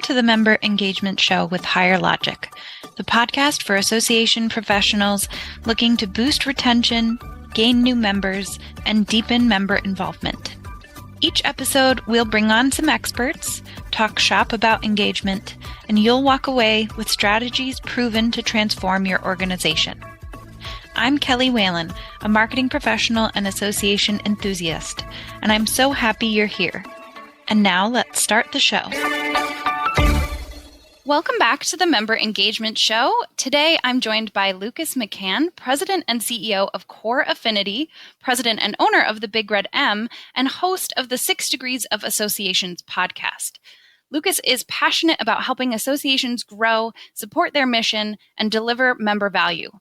to the Member Engagement Show with Higher Logic, the podcast for association professionals looking to boost retention, gain new members, and deepen member involvement. Each episode, we'll bring on some experts, talk shop about engagement, and you'll walk away with strategies proven to transform your organization. I'm Kelly Whalen, a marketing professional and association enthusiast, and I'm so happy you're here. And now let's start the show. Welcome back to the Member Engagement Show. Today, I'm joined by Lucas McCann, President and CEO of Core Affinity, President and owner of the Big Red M, and host of the 6 Degrees of Associations podcast. Lucas is passionate about helping associations grow, support their mission, and deliver member value.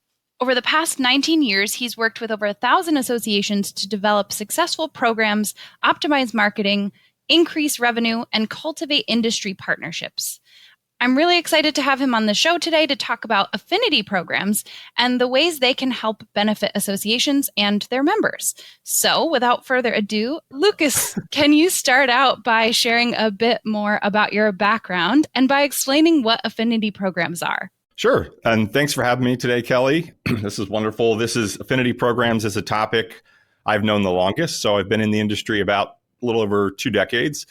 Over the past 19 years, he's worked with over 1,000 associations to develop successful programs, optimize marketing, increase revenue, and cultivate industry partnerships. I'm really excited to have him on the show today to talk about affinity programs and the ways they can help benefit associations and their members. So without further ado, Lucas, can you start out by sharing a bit more about your background and by explaining what affinity programs are? Sure. And thanks for having me today, Kelly. This is wonderful. Affinity programs is a topic I've known the longest. So I've been in the industry about a little over 2 decades.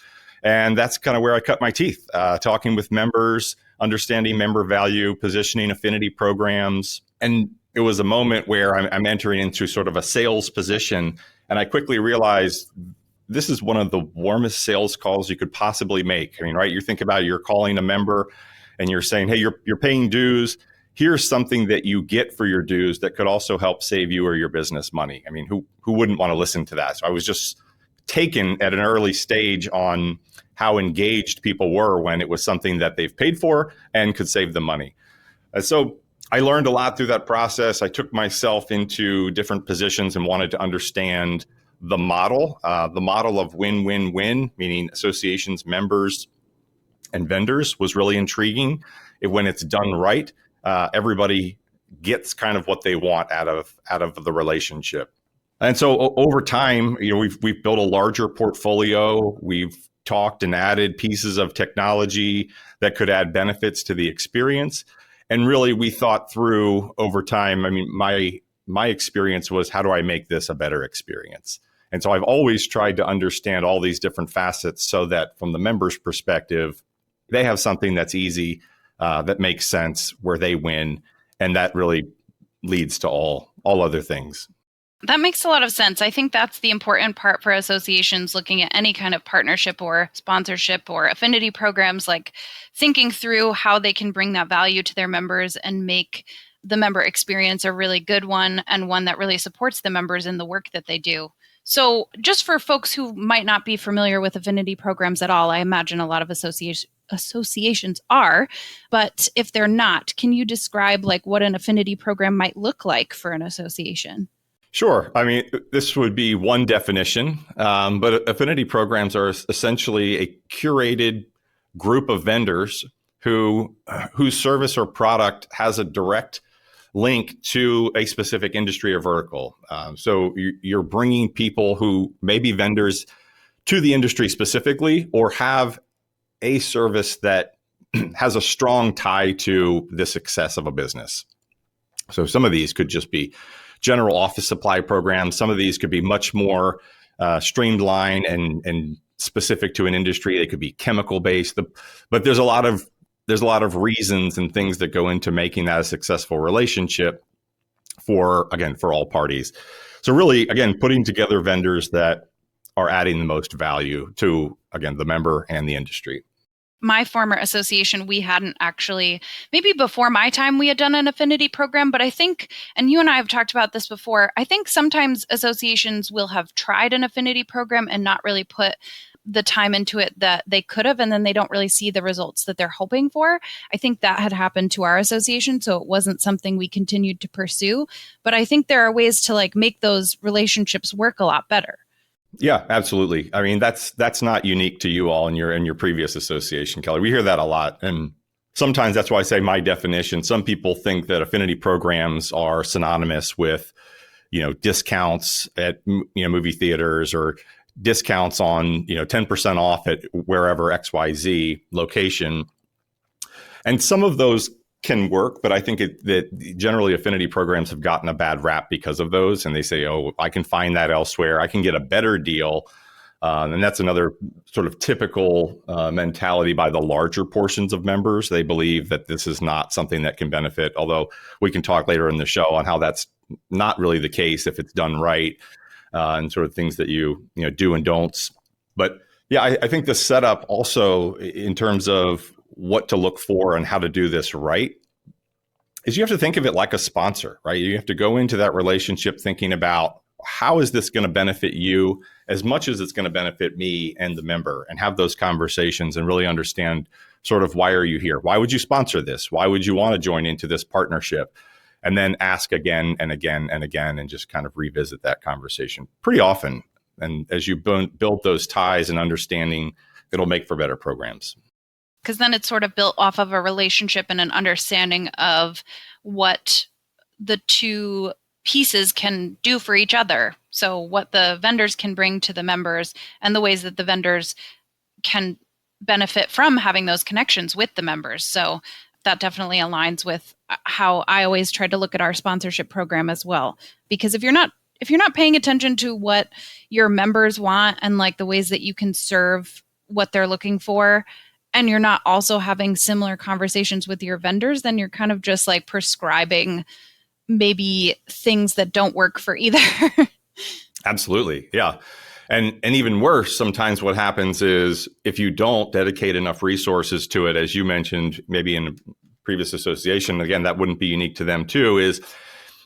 And that's kind of where I cut my teeth, talking with members, understanding member value, positioning affinity programs. And it was a moment where I'm entering into sort of a sales position. And I quickly realized this is one of the warmest sales calls you could possibly make. I mean, right? You think about it, you're calling a member and you're saying, hey, you're paying dues. Here's something that you get for your dues that could also help save you or your business money. I mean, who wouldn't want to listen to that? So I was just taken at an early stage on how engaged people were when it was something that they've paid for and could save them money. So I learned a lot through that process. I took myself into different positions and wanted to understand the model of win-win-win, meaning associations, members, and vendors was really intriguing. When it's done right, everybody gets kind of what they want out of the relationship. And so over time, we've built a larger portfolio. We've talked and added pieces of technology that could add benefits to the experience. And really, we thought through over time. I mean, my experience was, how do I make this a better experience? And so I've always tried to understand all these different facets so that from the member's perspective, they have something that's easy, that makes sense, where they win. And that really leads to all other things. That makes a lot of sense. I think that's the important part for associations looking at any kind of partnership or sponsorship or affinity programs, like thinking through how they can bring that value to their members and make the member experience a really good one and one that really supports the members in the work that they do. So just for folks who might not be familiar with affinity programs at all, I imagine a lot of associations are, but if they're not, can you describe like what an affinity program might look like for an association? Sure. I mean, this would be one definition, but affinity programs are essentially a curated group of vendors whose service or product has a direct link to a specific industry or vertical. So you're bringing people who may be vendors to the industry specifically, or have a service that has a strong tie to the success of a business. So some of these could just be general office supply programs. Some of these could be much more streamlined and specific to an industry. They could be chemical based, but there's a lot of reasons and things that go into making that a successful relationship for all parties. So really, again, putting together vendors that are adding the most value to, again, the member and the industry. My former association, we hadn't actually, maybe before my time, we had done an affinity program, but I think, and you and I have talked about this before, I think sometimes associations will have tried an affinity program and not really put the time into it that they could have, and then they don't really see the results that they're hoping for. I think that had happened to our association, so it wasn't something we continued to pursue. But I think there are ways to like make those relationships work a lot better. Yeah, absolutely. I mean, that's not unique to you all in your previous association, Kelly. We hear that a lot. And sometimes that's why I say my definition. Some people think that affinity programs are synonymous with, discounts at, movie theaters, or discounts on, 10% off at wherever XYZ location. And some of those can work, but I think that generally affinity programs have gotten a bad rap because of those. And they say, oh, I can find that elsewhere. I can get a better deal. And that's another sort of typical mentality by the larger portions of members. They believe that this is not something that can benefit, although we can talk later in the show on how that's not really the case if it's done right, and sort of things that you do and don'ts. But yeah, I think the setup also in terms of what to look for and how to do this right is you have to think of it like a sponsor, right? You have to go into that relationship thinking about how is this going to benefit you as much as it's going to benefit me and the member, and have those conversations and really understand sort of why are you here? Why would you sponsor this? Why would you want to join into this partnership? And then ask again and again and again and just kind of revisit that conversation pretty often. And as you build those ties and understanding, it'll make for better programs. Because then it's sort of built off of a relationship and an understanding of what the two pieces can do for each other. So what the vendors can bring to the members and the ways that the vendors can benefit from having those connections with the members. So that definitely aligns with how I always try to look at our sponsorship program as well. Because if you're not paying attention to what your members want and like the ways that you can serve what they're looking for, and you're not also having similar conversations with your vendors, then you're kind of just like prescribing maybe things that don't work for either. Absolutely. Yeah. And even worse, sometimes what happens is if you don't dedicate enough resources to it, as you mentioned, maybe in a previous association, again, that wouldn't be unique to them too, is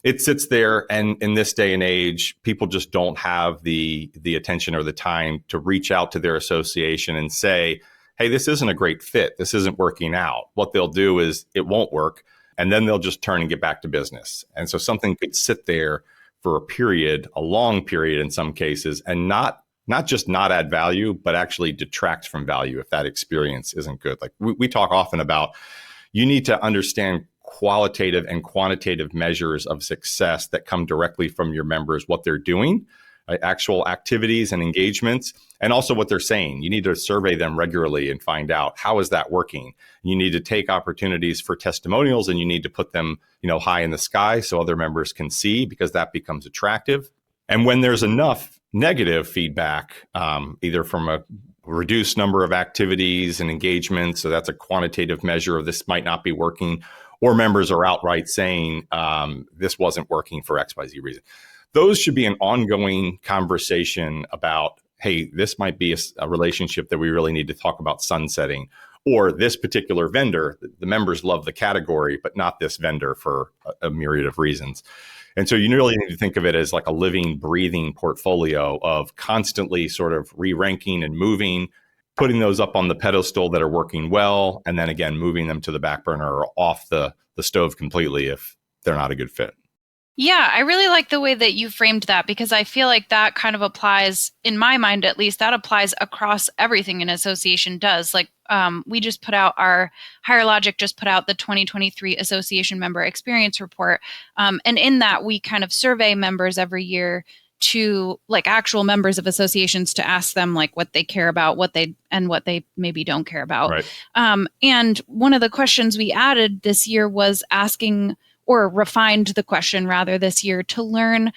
it sits there, and in this day and age, people just don't have the attention or the time to reach out to their association and say, hey, this isn't a great fit. This isn't working out. What they'll do is it won't work, and then they'll just turn and get back to business. And so something could sit there for a long period in some cases, and not just not add value, but actually detract from value if that experience isn't good. Like we talk often about, you need to understand qualitative and quantitative measures of success that come directly from your members, what they're doing, right? Actual activities and engagements, and also what they're saying. You need to survey them regularly and find out, how is that working? You need to take opportunities for testimonials, and you need to put them, high in the sky so other members can see, because that becomes attractive. And when there's enough negative feedback, either from a reduced number of activities and engagements, so that's a quantitative measure of this might not be working, or members are outright saying this wasn't working for XYZ reason, those should be an ongoing conversation about, hey, this might be a relationship that we really need to talk about sunsetting, or this particular vendor, the members love the category, but not this vendor for a myriad of reasons. And so you really need to think of it as like a living, breathing portfolio of constantly sort of re-ranking and moving, putting those up on the pedestal that are working well, and then again, moving them to the back burner or off the stove completely if they're not a good fit. Yeah, I really like the way that you framed that, because I feel like that kind of applies, in my mind at least, that applies across everything an association does. Like we just put out Higher Logic just put out the 2023 Association Member Experience Report. And in that, we kind of survey members every year to like actual members of associations to ask them like what they care about, what they maybe don't care about. Right. And one of the questions we added this year was asking, or refined the question rather this year, to learn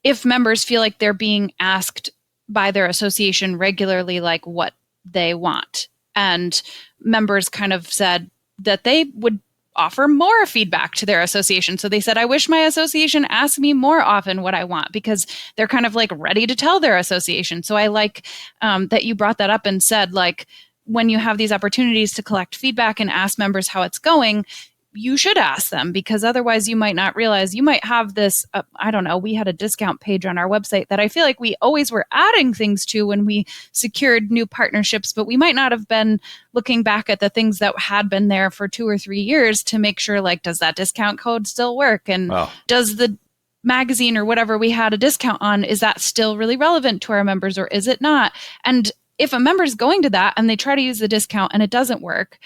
if members feel like they're being asked by their association regularly, like what they want. And members kind of said that they would offer more feedback to their association. So they said, I wish my association asked me more often what I want, because they're kind of like ready to tell their association. So I like that you brought that up and said, like, when you have these opportunities to collect feedback and ask members how it's going, you should ask them, because otherwise you might not realize you might have this, I don't know, we had a discount page on our website that I feel like we always were adding things to when we secured new partnerships, but we might not have been looking back at the things that had been there for 2 or 3 years to make sure, like, does that discount code still work? And does the magazine or whatever we had a discount on, is that still really relevant to our members, or is it not? And if a member's going to that and they try to use the discount and it doesn't work,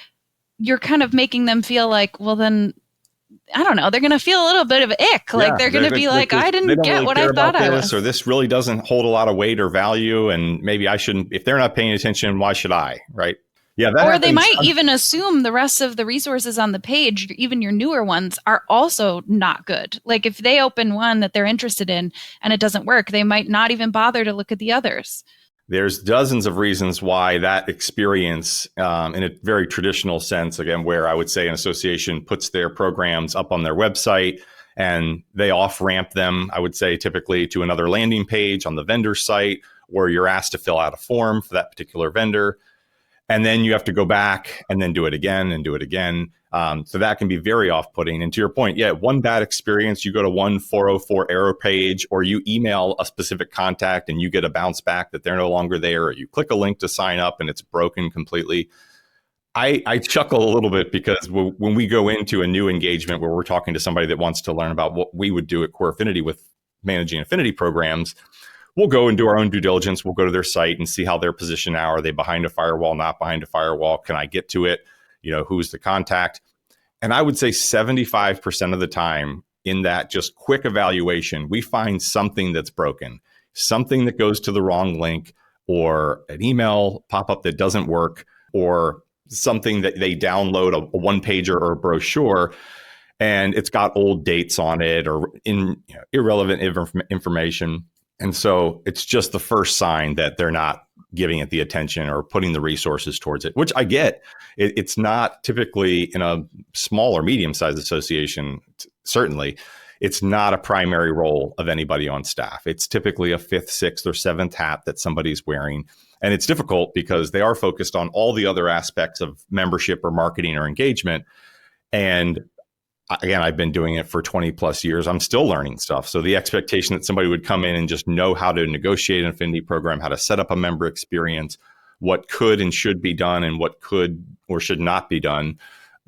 you're kind of making them feel like, well, then, I don't know, they're going to feel a little bit of ick. Like they're going to be like, I didn't get really what I thought I was. Or this really doesn't hold a lot of weight or value. And maybe I shouldn't, if they're not paying attention, why should I? Right. Yeah, that Or they happens. might even assume the rest of the resources on the page, even your newer ones, are also not good. Like if they open one that they're interested in and it doesn't work, they might not even bother to look at the others. There's dozens of reasons why that experience, in a very traditional sense, again, where I would say an association puts their programs up on their website and they off ramp them, I would say typically to another landing page on the vendor site, where you're asked to fill out a form for that particular vendor. And then you have to go back and then do it again and do it again. So that can be very off-putting. And to your point, yeah, one bad experience, you go to one 404 error page, or you email a specific contact and you get a bounce back that they're no longer there, or you click a link to sign up and it's broken completely. I chuckle a little bit because when we go into a new engagement where we're talking to somebody that wants to learn about what we would do at Core Affinity with managing affinity programs, we'll go and do our own due diligence. We'll go to their site and see how they're positioned now. Are they behind a firewall, not behind a firewall? Can I get to it? Who's the contact? And I would say 75% of the time in that just quick evaluation, we find something that's broken, something that goes to the wrong link, or an email pop up that doesn't work, or something that they download a one pager or a brochure and it's got old dates on it or irrelevant information. And so it's just the first sign that they're not giving it the attention or putting the resources towards it, which I get. It's not typically in a small or medium sized association, certainly. It's not a primary role of anybody on staff. It's typically a fifth, sixth, or seventh hat that somebody's wearing. And it's difficult because they are focused on all the other aspects of membership or marketing or engagement. And again, I've been doing it for 20 plus years. I'm still learning stuff. So the expectation that somebody would come in and just know how to negotiate an affinity program, how to set up a member experience, what could and should be done and what could or should not be done,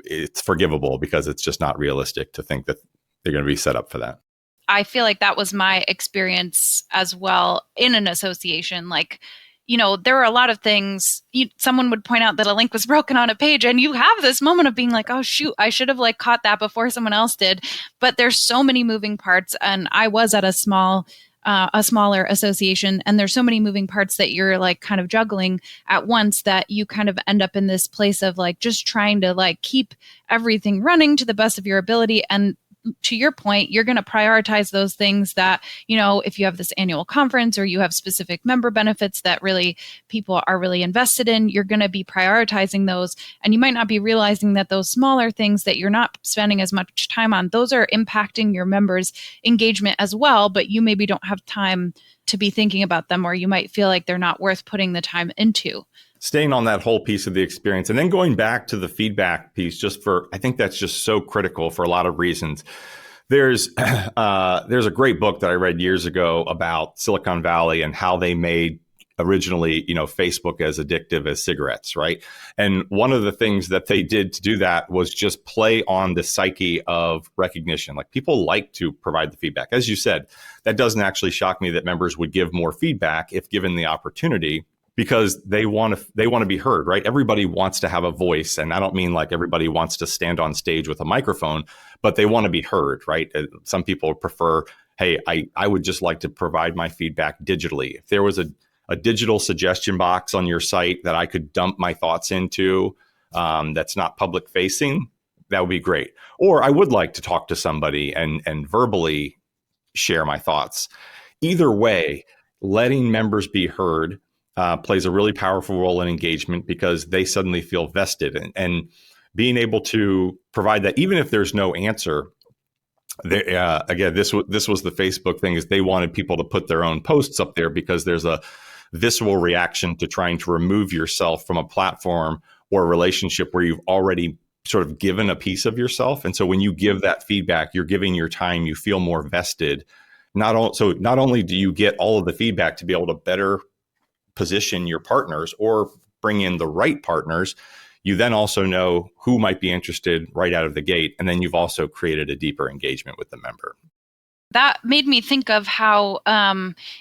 it's forgivable because it's just not realistic to think that they're going to be set up for that. I feel like that was my experience as well in an association. Like, there were a lot of things. Someone would point out that a link was broken on a page, and you have this moment of being like, "Oh shoot, I should have like caught that before someone else did." But there's so many moving parts, and I was at a smaller association, and there's so many moving parts that you're like kind of juggling at once that you kind of end up in this place of like just trying to like keep everything running to the best of your ability. And to your point, you're going to prioritize those things that, if you have this annual conference or you have specific member benefits that really people are really invested in, you're going to be prioritizing those. And you might not be realizing that those smaller things that you're not spending as much time on, those are impacting your members' engagement as well, but you maybe don't have time to be thinking about them, or you might feel like they're not worth putting the time into. Staying on that whole piece of the experience and then going back to the feedback piece, I think that's just so critical for a lot of reasons. There's a great book that I read years ago about Silicon Valley and how they made originally, Facebook as addictive as cigarettes, right? And one of the things that they did to do that was just play on the psyche of recognition. Like people like to provide the feedback. As you said, that doesn't actually shock me that members would give more feedback if given the opportunity, because they want to be heard, right? Everybody wants to have a voice, and I don't mean like everybody wants to stand on stage with a microphone, but they want to be heard, right? Some people prefer, hey, I would just like to provide my feedback digitally. If there was a digital suggestion box on your site that I could dump my thoughts into, that's not public facing, that would be great. Or I would like to talk to somebody and verbally share my thoughts. Either way, letting members be heard plays a really powerful role in engagement because they suddenly feel vested, and being able to provide that, even if there's no answer. Again, this was the Facebook thing, is they wanted people to put their own posts up there because there's a visceral reaction to trying to remove yourself from a platform or a relationship where you've already sort of given a piece of yourself. And so when you give that feedback, you're giving your time, you feel more vested. Not only do you get all of the feedback to be able to better position your partners or bring in the right partners, you then also know who might be interested right out of the gate. And then you've also created a deeper engagement with the member. That made me think of how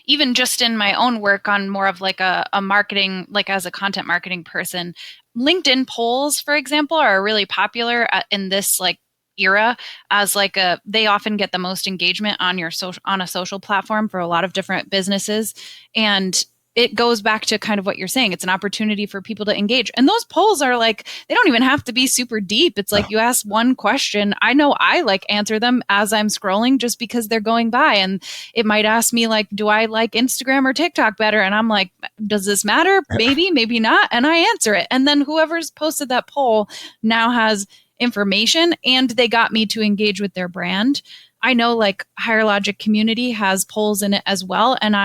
even just in my own work on more of like a marketing, like as a content marketing person, LinkedIn polls, for example, are really popular in this like era as like they often get the most engagement on your social, on a social platform for a lot of different businesses. And it goes back to kind of what you're saying. It's an opportunity for people to engage. And those polls are like, they don't even have to be super deep. It's like you ask one question. I know I like answer them as I'm scrolling just because they're going by. And it might ask me like, do I like Instagram or TikTok better? And I'm like, does this matter? Maybe, maybe not. And I answer it. And then whoever's posted that poll now has information and they got me to engage with their brand. I know like Higher Logic Community has polls in it as well. And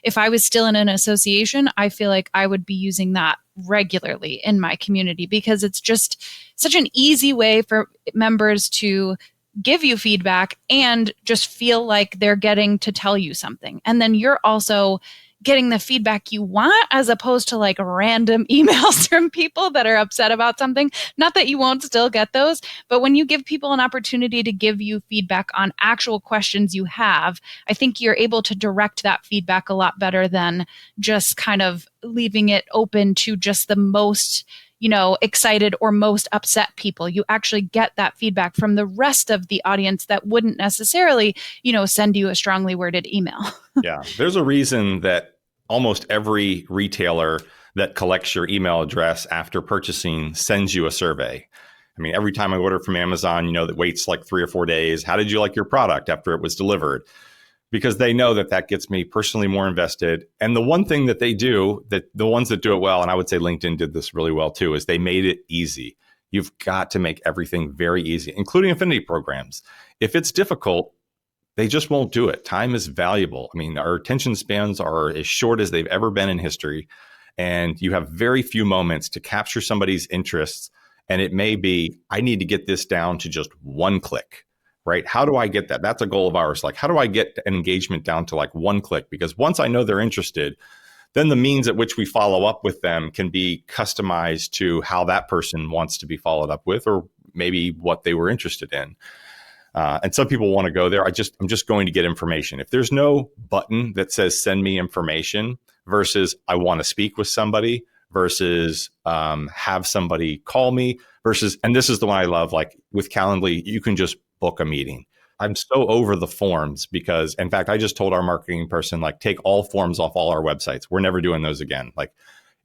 if I was still in an association, I feel like I would be using that regularly in my community because it's just such an easy way for members to give you feedback and just feel like they're getting to tell you something. And then you're also getting the feedback you want as opposed to like random emails from people that are upset about something. Not that you won't still get those, but when you give people an opportunity to give you feedback on actual questions you have, I think you're able to direct that feedback a lot better than just kind of leaving it open to just the most excited or most upset people. You actually get that feedback from the rest of the audience that wouldn't necessarily, send you a strongly worded email. Yeah, there's a reason that almost every retailer that collects your email address after purchasing sends you a survey. I mean, every time I order from Amazon, that waits like 3 or 4 days. How did you like your product after it was delivered? Because they know that gets me personally more invested. And the one thing that they do, that the ones that do it well, and I would say LinkedIn did this really well too, is they made it easy. You've got to make everything very easy, including affinity programs. If it's difficult, they just won't do it. Time is valuable. I mean, our attention spans are as short as they've ever been in history. And you have very few moments to capture somebody's interests. And it may be, I need to get this down to just one click, right? How do I get that? That's a goal of ours. Like, how do I get an engagement down to like one click? Because once I know they're interested, then the means at which we follow up with them can be customized to how that person wants to be followed up with, or maybe what they were interested in. And some people want to go there. I'm just going to get information. If there's no button that says send me information versus I want to speak with somebody versus have somebody call me versus, and this is the one I love, like with Calendly, you can just book a meeting. I'm so over the forms because, in fact, I just told our marketing person, like, take all forms off all our websites. We're never doing those again. Like,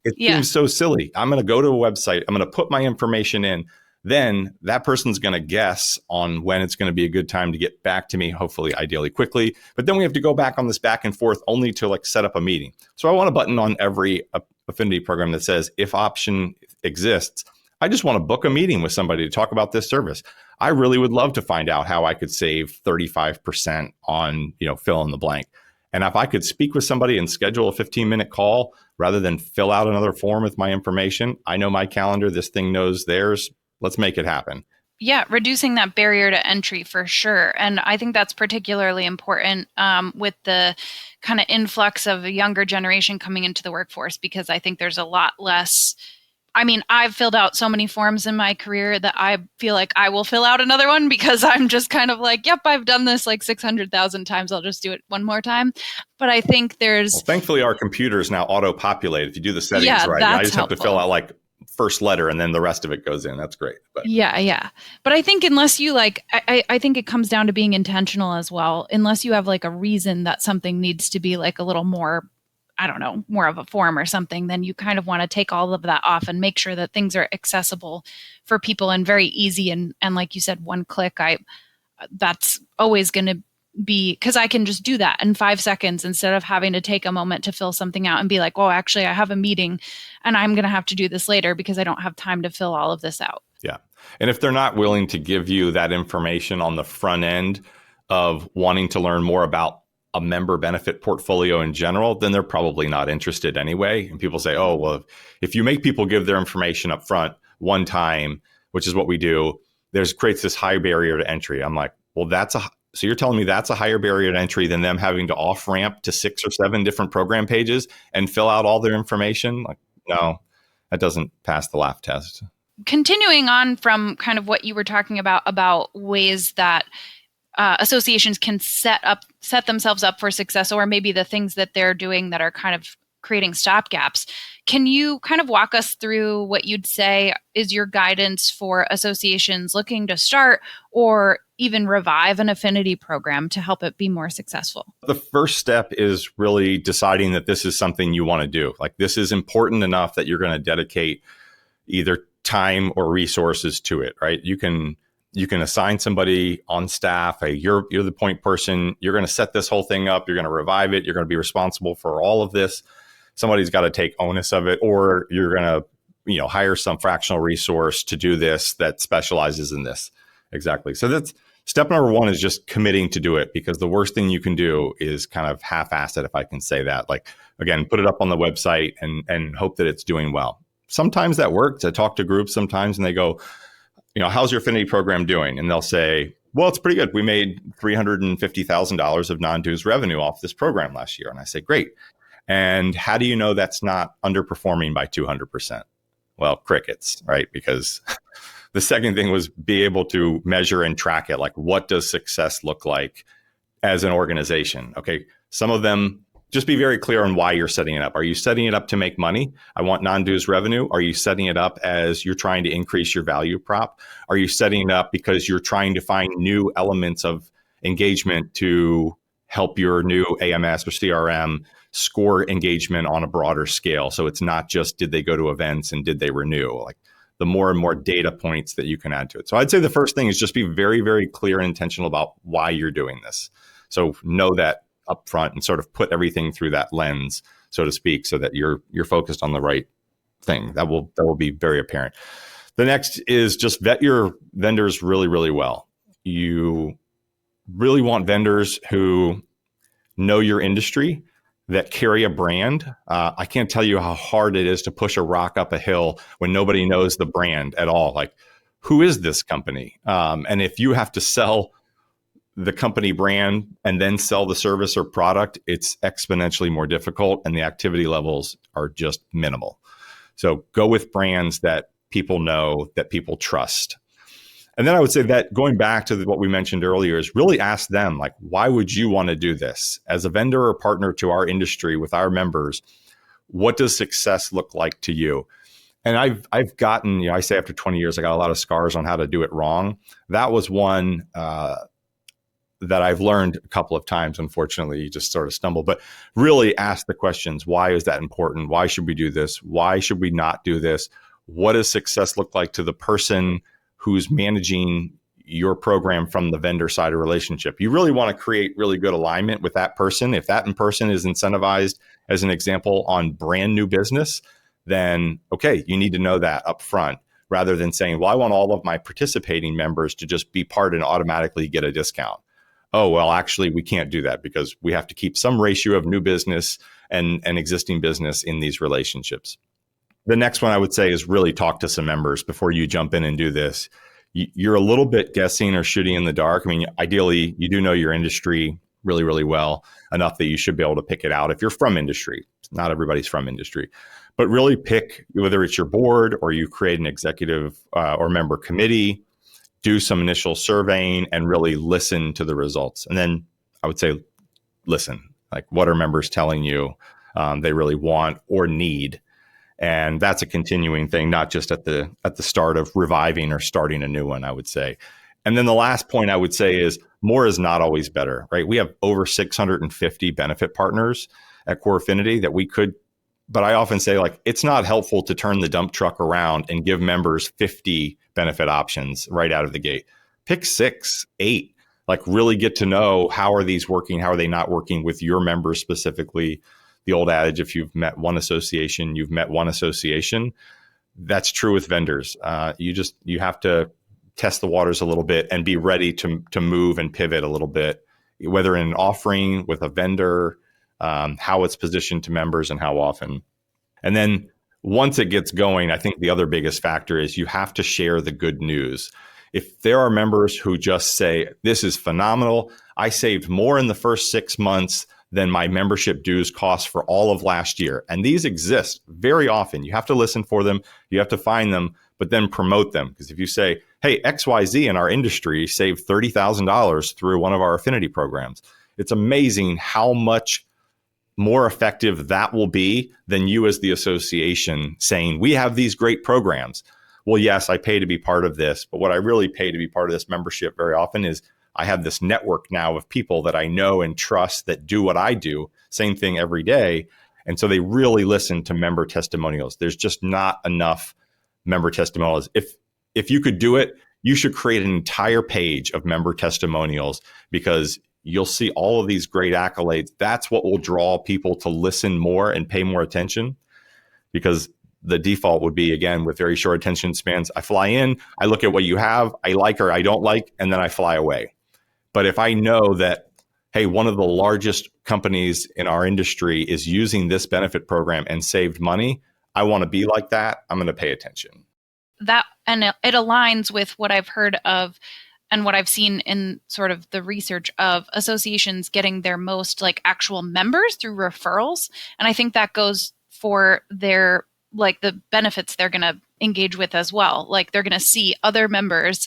it seems so silly. I'm going to go to a website. I'm going to put my information in. Then that person's going to guess on when it's going to be a good time to get back to me, hopefully, ideally quickly. But then we have to go back on this back and forth only to like set up a meeting. So I want a button on every affinity program that says if option exists, I just want to book a meeting with somebody to talk about this service. I really would love to find out how I could save 35% on, fill in the blank. And if I could speak with somebody and schedule a 15-minute call rather than fill out another form with my information, I know my calendar, this thing knows theirs. Let's make it happen. Yeah, reducing that barrier to entry for sure. And I think that's particularly important with the kind of influx of a younger generation coming into the workforce, because I think there's a lot less. I mean, I've filled out so many forms in my career that I feel like I will fill out another one because I'm just kind of like, yep, I've done this like 600,000 times. I'll just do it one more time. But I think Well, thankfully, our computers now auto-populate. If you do the settings right, I just have to fill out like first letter and then the rest of it goes in. That's great. But yeah. But I think unless you I think it comes down to being intentional as well. Unless you have like a reason that something needs to be like a little more, I don't know, more of a form or something, then you kind of want to take all of that off and make sure that things are accessible for people and very easy. And like you said, one click, that's always going to be, because I can just do that in 5 seconds instead of having to take a moment to fill something out and be like, well, actually, I have a meeting and I'm going to have to do this later because I don't have time to fill all of this out. Yeah. And if they're not willing to give you that information on the front end of wanting to learn more about a member benefit portfolio in general, then they're probably not interested anyway. And people say, oh, well, if you make people give their information up front one time, which is what we do, creates this high barrier to entry. I'm like, well, so you're telling me that's a higher barrier to entry than them having to off ramp to 6 or 7 different program pages and fill out all their information? Like, no, that doesn't pass the laugh test. Continuing on from kind of what you were talking about ways that associations can set themselves up for success, or maybe the things that they're doing that are kind of creating stopgaps. Can you kind of walk us through what you'd say is your guidance for associations looking to start or even revive an affinity program to help it be more successful? The first step is really deciding that this is something you want to do. Like, this is important enough that you're going to dedicate either time or resources to it, right? You can assign somebody on staff. Hey, you're the point person. You're going to set this whole thing up. You're going to revive it. You're going to be responsible for all of this. Somebody's got to take onus of it, or you're going to, hire some fractional resource to do this that specializes in this. Exactly. So that's step number one, is just committing to do it, because the worst thing you can do is kind of half-ass it, if I can say that. Like, again, put it up on the website and hope that it's doing well. Sometimes that works. I talk to groups sometimes and they go, how's your affinity program doing? And they'll say, well, it's pretty good. We made $350,000 of non-dues revenue off this program last year. And I say, great. And how do you know that's not underperforming by 200%? Well, crickets, right? Because the second thing was be able to measure and track it. Like, what does success look like as an organization? Okay. Some of them, just be very clear on why you're setting it up. Are you setting it up to make money? I want non-dues revenue. Are you setting it up as you're trying to increase your value prop? Are you setting it up because you're trying to find new elements of engagement to help your new AMS or CRM score engagement on a broader scale? So it's not just did they go to events and did they renew? Like, the more and more data points that you can add to it. So I'd say the first thing is just be very, very clear and intentional about why you're doing this. So know that up front and sort of put everything through that lens, so to speak, so that you're focused on the right thing. That will be very apparent. The next is just vet your vendors really, really well. You really want vendors who know your industry, that carry a brand. I can't tell you how hard it is to push a rock up a hill when nobody knows the brand at all. Like, who is this company? And if you have to sell the company brand and then sell the service or product, it's exponentially more difficult and the activity levels are just minimal. So go with brands that people know, that people trust. And then I would say that going back to what we mentioned earlier is really ask them, like, why would you want to do this? As a vendor or partner to our industry with our members, what does success look like to you? And I've gotten, I say after 20 years, I got a lot of scars on how to do it wrong. That was one that I've learned a couple of times. Unfortunately, you just sort of stumble, but really ask the questions. Why is that important? Why should we do this? Why should we not do this? What does success look like to the person who's managing your program from the vendor side of relationship? You really want to create really good alignment with that person. If that person is incentivized, as an example, on brand new business, then okay, you need to know that up front, rather than saying, well, I want all of my participating members to just be part and automatically get a discount. Oh, well, actually, we can't do that because we have to keep some ratio of new business and existing business in these relationships. The next one I would say is really talk to some members before you jump in and do this. You're a little bit guessing or shooting in the dark. I mean, ideally, you do know your industry really, really well, enough that you should be able to pick it out if you're from industry. Not everybody's from industry, but really pick, whether it's your board or you create an executive or member committee, do some initial surveying and really listen to the results. And then I would say, listen, like, what are members telling you they really want or need? And that's a continuing thing, not just at the start of reviving or starting a new one, I would say. And then the last point I would say is more is not always better, right? We have over 650 benefit partners at Core Affinity that we could, but I often say, like, it's not helpful to turn the dump truck around and give members 50 benefit options right out of the gate. Pick 6, 8, like, really get to know, how are these working? How are they not working with your members specifically? The old adage, if you've met one association, you've met one association. That's true with vendors. You have to test the waters a little bit and be ready to move and pivot a little bit, whether in an offering with a vendor, how it's positioned to members and how often. And then once it gets going, I think the other biggest factor is you have to share the good news. If there are members who just say, this is phenomenal, I saved more in the first 6 months than my membership dues cost for all of last year. And these exist very often. You have to listen for them. You have to find them, but then promote them. Because if you say, hey, XYZ in our industry saved $30,000 through one of our affinity programs, it's amazing how much more effective that will be than you as the association saying, we have these great programs. Well, yes, I pay to be part of this, but what I really pay to be part of this membership very often is I have this network now of people that I know and trust that do what I do, same thing every day. And so they really listen to member testimonials. There's just not enough member testimonials. If you could do it, you should create an entire page of member testimonials, because you'll see all of these great accolades. That's what will draw people to listen more and pay more attention, because the default would be, again, with very short attention spans, I fly in, I look at what you have, I like or I don't like, and then I fly away. But if I know that, hey, one of the largest companies in our industry is using this benefit program and saved money, I want to be like that, I'm going to pay attention. That, and it aligns with what I've heard of and what I've seen in sort of the research of associations getting their most like actual members through referrals. And I think that goes for their like the benefits they're going to engage with as well. Like they're going to see other members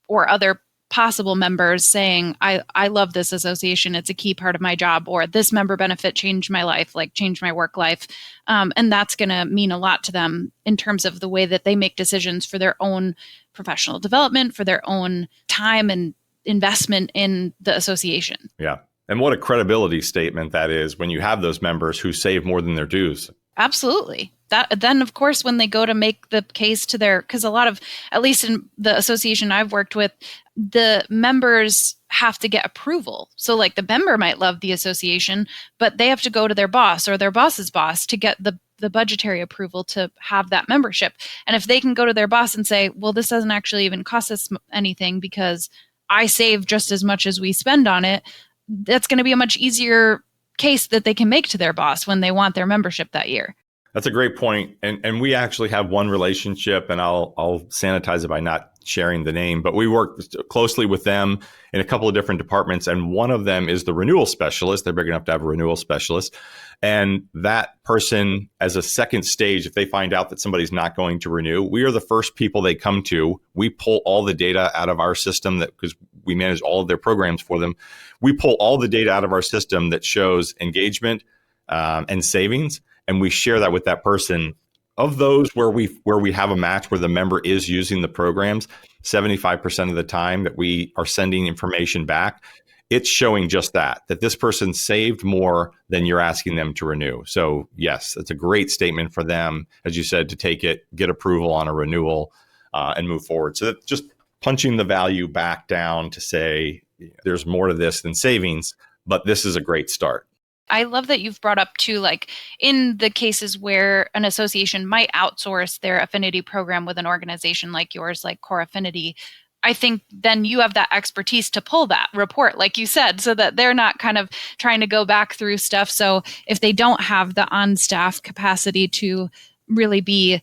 or other possible members saying, I love this association. It's a key part of my job, or this member benefit changed my life, like changed my work life. And that's going to mean a lot to them in terms of the way that they make decisions for their own professional development, for their own time and investment in the association. Yeah. And what a credibility statement that is when you have those members who save more than their dues. Absolutely. That then, of course, when they go to make the case to their, because a lot of, at least in the association I've worked with, the members have to get approval. So like the member might love the association, but they have to go to their boss or their boss's boss to get the budgetary approval to have that membership. And if they can go to their boss and say, well, this doesn't actually even cost us anything because I save just as much as we spend on it, that's going to be a much easier case that they can make to their boss when they want their membership that year. That's a great point. And we actually have one relationship, and I'll sanitize it by not sharing the name, but we work closely with them in a couple of different departments. And one of them is the renewal specialist. They're big enough to have a renewal specialist. And that person, as a second stage, if they find out that somebody's not going to renew, we are the first people they come to. We pull all the data out of our system, that because we manage all of their programs for them. We pull all the data out of our system that shows engagement and savings. And we share that with that person. Of those where we have a match where the member is using the programs, 75% of the time that we are sending information back, it's showing just that this person saved more than you're asking them to renew. So yes, it's a great statement for them, as you said, to take it, get approval on a renewal, and move forward. So that's just punching the value back down to say there's more to this than savings, but this is a great start. I love that you've brought up too, like in the cases where an association might outsource their affinity program with an organization like yours, like Core Affinity. I think then you have that expertise to pull that report, like you said, so that they're not kind of trying to go back through stuff. So if they don't have the on-staff capacity to really be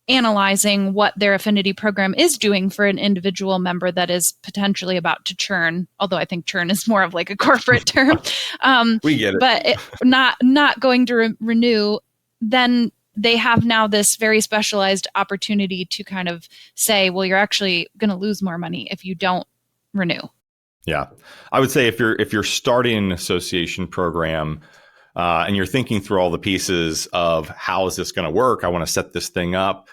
analyzing what their affinity program is doing for an individual member that is potentially about to churn, although I think churn is more of like a corporate term. We get it. But not going to renew, then they have now this very specialized opportunity to kind of say, well, you're actually going to lose more money if you don't renew. Yeah. I would say if you're starting an association program, and you're thinking through all the pieces of how is this going to work, I want to set this thing up,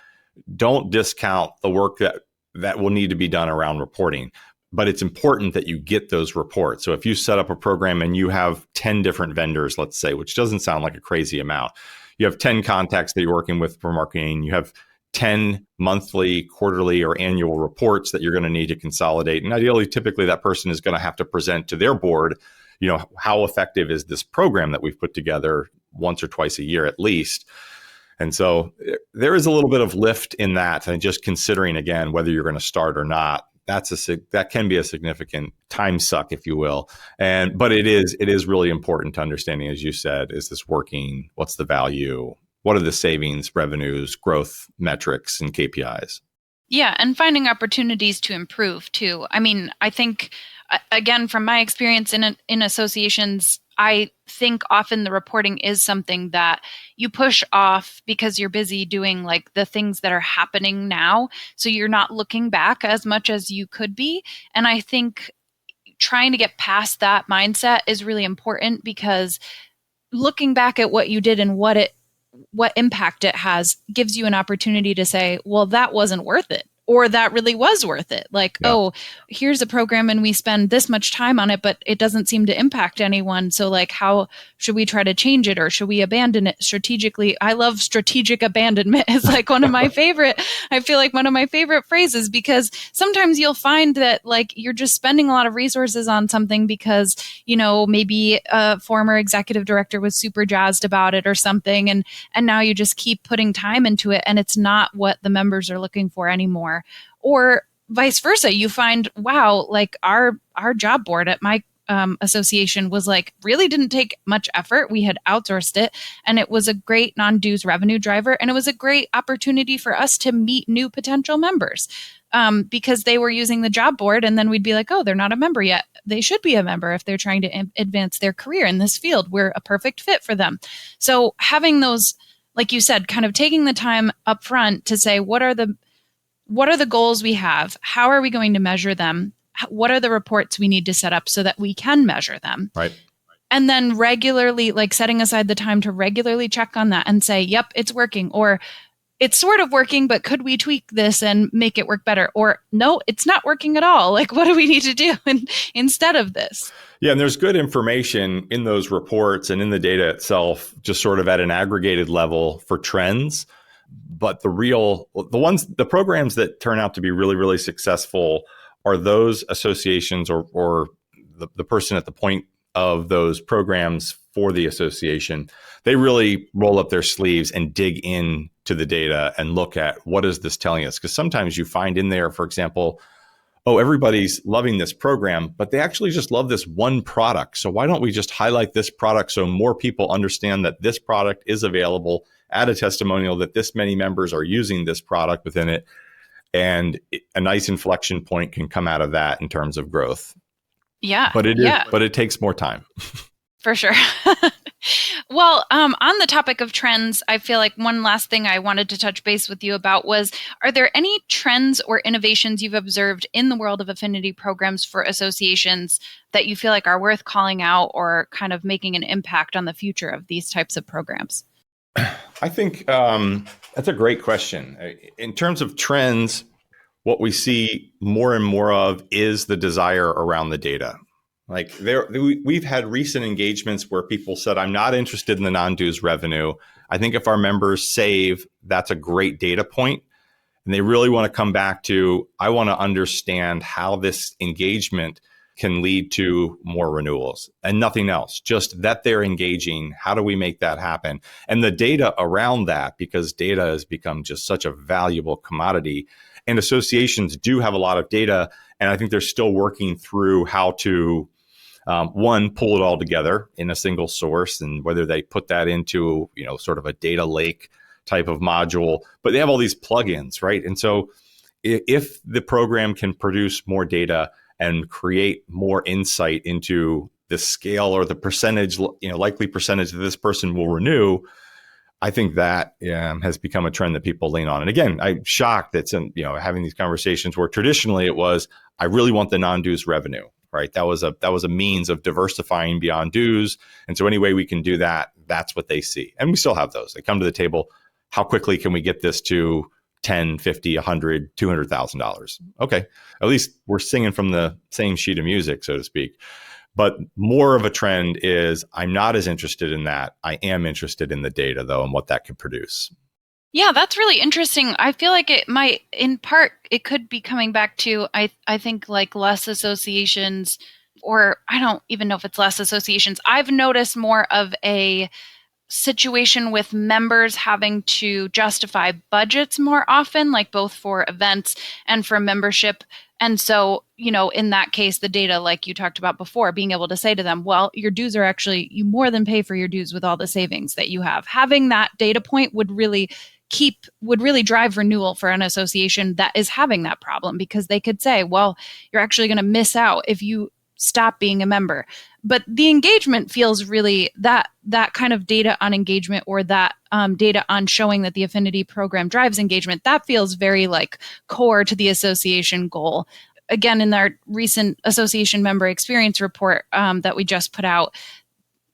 don't discount the work that will need to be done around reporting. But it's important that you get those reports. So if you set up a program and you have 10 different vendors, let's say, which doesn't sound like a crazy amount, you have 10 contacts that you're working with for marketing, you have 10 monthly, quarterly, or annual reports that you're going to need to consolidate. And ideally, typically that person is going to have to present to their board, how effective is this program that we've put together once or twice a year at least. And so there is a little bit of lift in that, and just considering again whether you're going to start or not. That can be a significant time suck, if you will. But it is really important to understanding, as you said, is this working? What's the value? What are the savings, revenues, growth metrics, and KPIs? Yeah, and finding opportunities to improve too. I mean, I think again, from my experience in associations, I think often the reporting is something that you push off because you're busy doing like the things that are happening now. So you're not looking back as much as you could be. And I think trying to get past that mindset is really important, because looking back at what you did and what impact it has gives you an opportunity to say, well, that wasn't worth it. Or that really was worth it. Like, Yeah. oh, here's a program and we spend this much time on it, but it doesn't seem to impact anyone. So, like, how should we try to change it or should we abandon it strategically? I love strategic abandonment. It's like I feel like one of my favorite phrases because sometimes you'll find that, like, you're just spending a lot of resources on something because, maybe a former executive director was super jazzed about it or something. And now you just keep putting time into it and it's not what the members are looking for anymore. Or vice versa, you find, wow, like our job board at my association was like really didn't take much effort. We had outsourced it and it was a great non-dues revenue driver and it was a great opportunity for us to meet new potential members. Because they were using the job board and then we'd be like, oh, they're not a member yet. They should be a member if they're trying to advance their career in this field. We're a perfect fit for them. So having those, like you said, kind of taking the time up front to say, what are the goals we have? How are we going to measure them? What are the reports we need to set up so that we can measure them? Right. And then regularly, like setting aside the time to regularly check on that and say, yep, it's working, or it's sort of working, but could we tweak this and make it work better? Or no, it's not working at all. Like, what do we need to do instead of this? Yeah, and there's good information in those reports and in the data itself, just sort of at an aggregated level for trends. But the programs that turn out to be really, really successful are those associations or the person at the point of those programs for the association. They really roll up their sleeves and dig in to the data and look at what is this telling us? Because sometimes you find in there, for example, oh, everybody's loving this program, but they actually just love this one product. So why don't we just highlight this product so more people understand that this product is available, add a testimonial that this many members are using this product within it, and a nice inflection point can come out of that in terms of growth. Yeah. But yeah. But it takes more time. For sure. Well, on the topic of trends, I feel like one last thing I wanted to touch base with you about was, are there any trends or innovations you've observed in the world of affinity programs for associations that you feel like are worth calling out or kind of making an impact on the future of these types of programs? I think that's a great question. In terms of trends, what we see more and more of is the desire around the data. Like we've had recent engagements where people said, I'm not interested in the non-dues revenue. I think if our members save, that's a great data point. And they really want to come back to, I want to understand how this engagement can lead to more renewals and nothing else, just that they're engaging. How do we make that happen? And the data around that, because data has become just such a valuable commodity, and associations do have a lot of data. And I think they're still working through how to one, pull it all together in a single source, and whether they put that into, sort of a data lake type of module, but they have all these plugins, right? And so if the program can produce more data and create more insight into the scale or the percentage, likely percentage that this person will renew, I think that has become a trend that people lean on. And again, I'm shocked that having these conversations where traditionally it was, I really want the non-dues revenue. Right. That was a means of diversifying beyond dues. And so any way we can do that, that's what they see. And we still have those. They come to the table. How quickly can we get this to 10, 50, 100, $200,000? Okay. At least we're singing from the same sheet of music, so to speak. But more of a trend is I'm not as interested in that. I am interested in the data, though, and what that could produce. Yeah, that's really interesting. I feel like it might, in part, it could be coming back to, I think, like less associations, or I don't even know if it's less associations. I've noticed more of a situation with members having to justify budgets more often, like both for events and for membership. And so, in that case, the data, like you talked about before, being able to say to them, well, your dues are actually, you more than pay for your dues with all the savings that you have. Having that data point would really drive renewal for an association that is having that problem, because they could say, well, you're actually going to miss out if you stop being a member. But the engagement feels really that kind of data on engagement, or that data on showing that the affinity program drives engagement, that feels very like core to the association goal. Again, in our recent association member experience report that we just put out,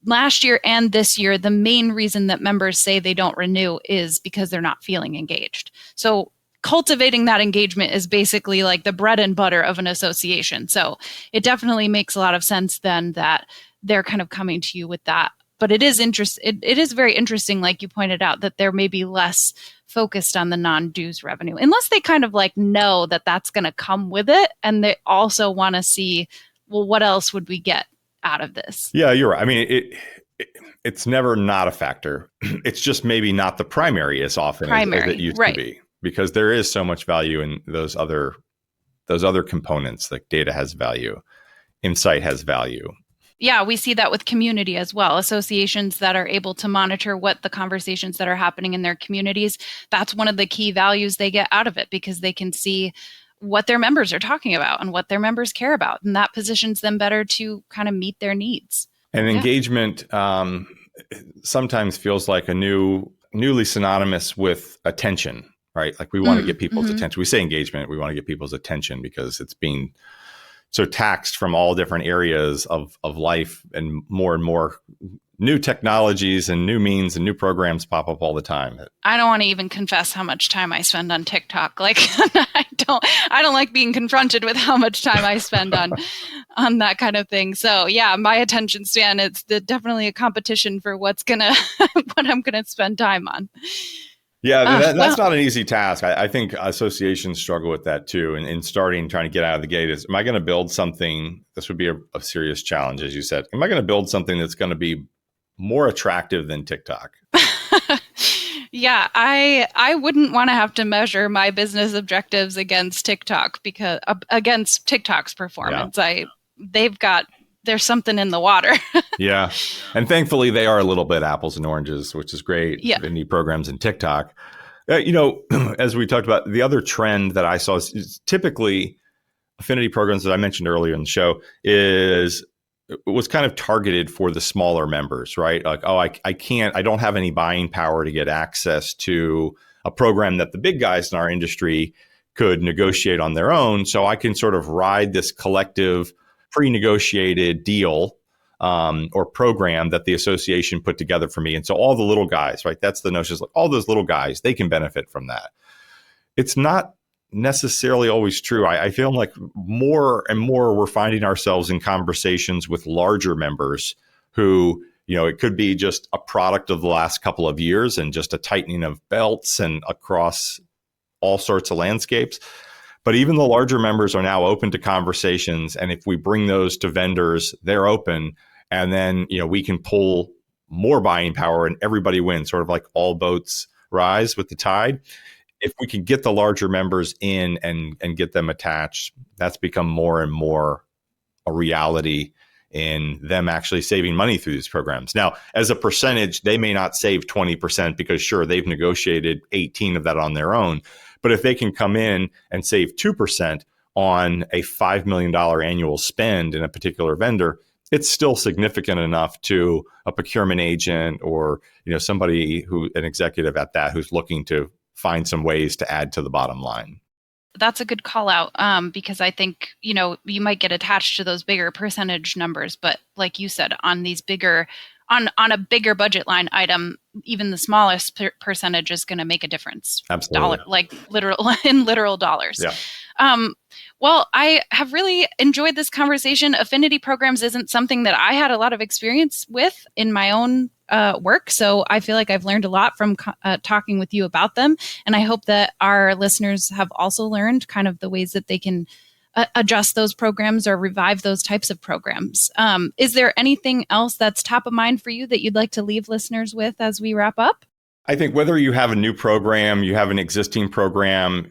last year and this year, the main reason that members say they don't renew is because they're not feeling engaged. So cultivating that engagement is basically like the bread and butter of an association. So it definitely makes a lot of sense then that they're kind of coming to you with that. But it is it is very interesting, like you pointed out, that they're maybe less focused on the non-dues revenue, unless they kind of like know that that's going to come with it, and they also want to see, well, what else would we get out of this? Yeah, you're right. I mean, it's never not a factor. It's just maybe not the primary as often as it used to be, because there is so much value in those other components. Like data has value, insight has value. Yeah, we see that with community as well. Associations that are able to monitor what the conversations that are happening in their communities, that's one of the key values they get out of it, because they can see what their members are talking about and what their members care about. And that positions them better to kind of meet their needs. And engagement sometimes feels like newly synonymous with attention, right? Like we want to get people's attention. We say engagement, we want to get people's attention because it's being so taxed from all different areas of life, and more new technologies and new means and new programs pop up all the time. I don't want to even confess how much time I spend on TikTok. Like I don't like being confronted with how much time I spend on that kind of thing. So yeah, my attention span, it's definitely a competition for what I'm gonna spend time on. Yeah, that's not an easy task. I think associations struggle with that too. And in trying to get out of the gate is, am I going to build something? This would be a serious challenge, as you said. Am I going to build something that's going to be more attractive than TikTok? Yeah, I wouldn't want to have to measure my business objectives against TikTok, because against TikTok's performance. Yeah. There's something in the water. Yeah. And thankfully, they are a little bit apples and oranges, which is great. Yeah. Affinity programs and TikTok. As we talked about, the other trend that I saw is typically affinity programs that I mentioned earlier in the show was kind of targeted for the smaller members, right? Like, oh, I don't have any buying power to get access to a program that the big guys in our industry could negotiate on their own. So I can sort of ride this collective pre-negotiated deal or program that the association put together for me. And so all the little guys, right? That's the notion, is like all those little guys, they can benefit from that. It's not necessarily always true. I feel like more and more we're finding ourselves in conversations with larger members who, it could be just a product of the last couple of years and just a tightening of belts and across all sorts of landscapes. But even the larger members are now open to conversations. And if we bring those to vendors, they're open. And then, we can pull more buying power and everybody wins, sort of like all boats rise with the tide. If we can get the larger members in and get them attached, that's become more and more a reality in them actually saving money through these programs. Now, as a percentage, they may not save 20% because sure, they've negotiated 18 of that on their own. But if they can come in and save 2% on a $5 million annual spend in a particular vendor, it's still significant enough to a procurement agent or somebody an executive at that who's looking to find some ways to add to the bottom line. That's a good call out, because I think, you might get attached to those bigger percentage numbers, but like you said, on these bigger, on a bigger budget line item, even the smallest percentage is going to make a difference. Absolutely. Literal dollars. Yeah. Well, I have really enjoyed this conversation. Affinity programs isn't something that I had a lot of experience with in my own work. So I feel like I've learned a lot from talking with you about them. And I hope that our listeners have also learned kind of the ways that they can adjust those programs or revive those types of programs. Is there anything else that's top of mind for you that you'd like to leave listeners with as we wrap up? I think whether you have a new program, you have an existing program,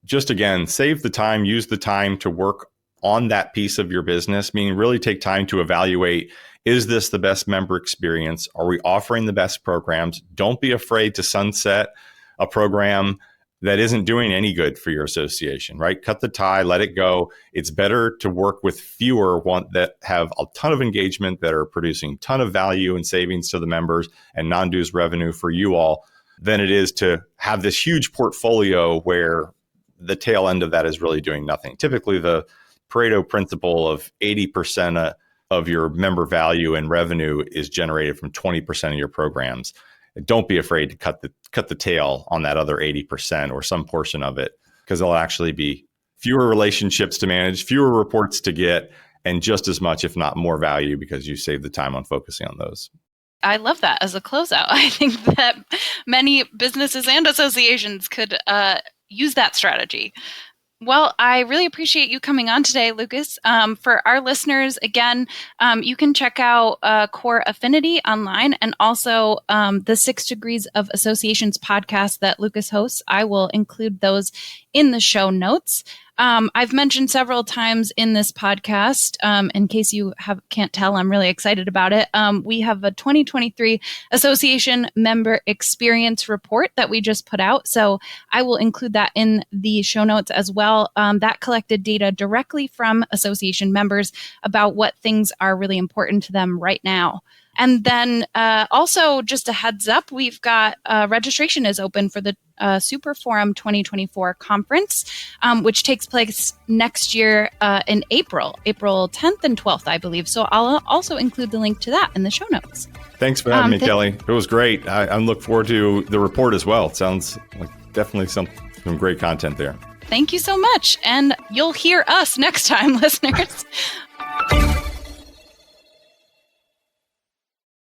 just again, save the time, use the time to work on that piece of your business, meaning really take time to evaluate, is this the best member experience? Are we offering the best programs? Don't be afraid to sunset a program that isn't doing any good for your association, right? Cut the tie, let it go. It's better to work with fewer that have a ton of engagement, that are producing a ton of value and savings to the members and non-dues revenue for you all, than it is to have this huge portfolio where the tail end of that is really doing nothing. Typically, the Pareto principle of 80% of your member value and revenue is generated from 20% of your programs. Don't be afraid to cut the tail on that other 80% or some portion of it, because there'll actually be fewer relationships to manage, fewer reports to get, and just as much, if not more value, because you save the time on focusing on those. I love that as a closeout. I think that many businesses and associations could use that strategy. Well, I really appreciate you coming on today, Lucas. For our listeners, again, you can check out Core Affinity online, and also the 6 Degrees of Associations podcast that Lucas hosts. I will include those in the show notes. I've mentioned several times in this podcast, in case you can't tell, I'm really excited about it. We have a 2023 Association Member Experience Report that we just put out. So I will include that in the show notes as well. That collected data directly from association members about what things are really important to them right now. And then also just a heads up, we've got registration is open for the Super Forum 2024 conference, which takes place next year in April 10th and 12th, I believe. So I'll also include the link to that in the show notes. Thanks for having me, Kelly. It was great. I look forward to the report as well. It sounds like definitely some great content there. Thank you so much. And you'll hear us next time, listeners.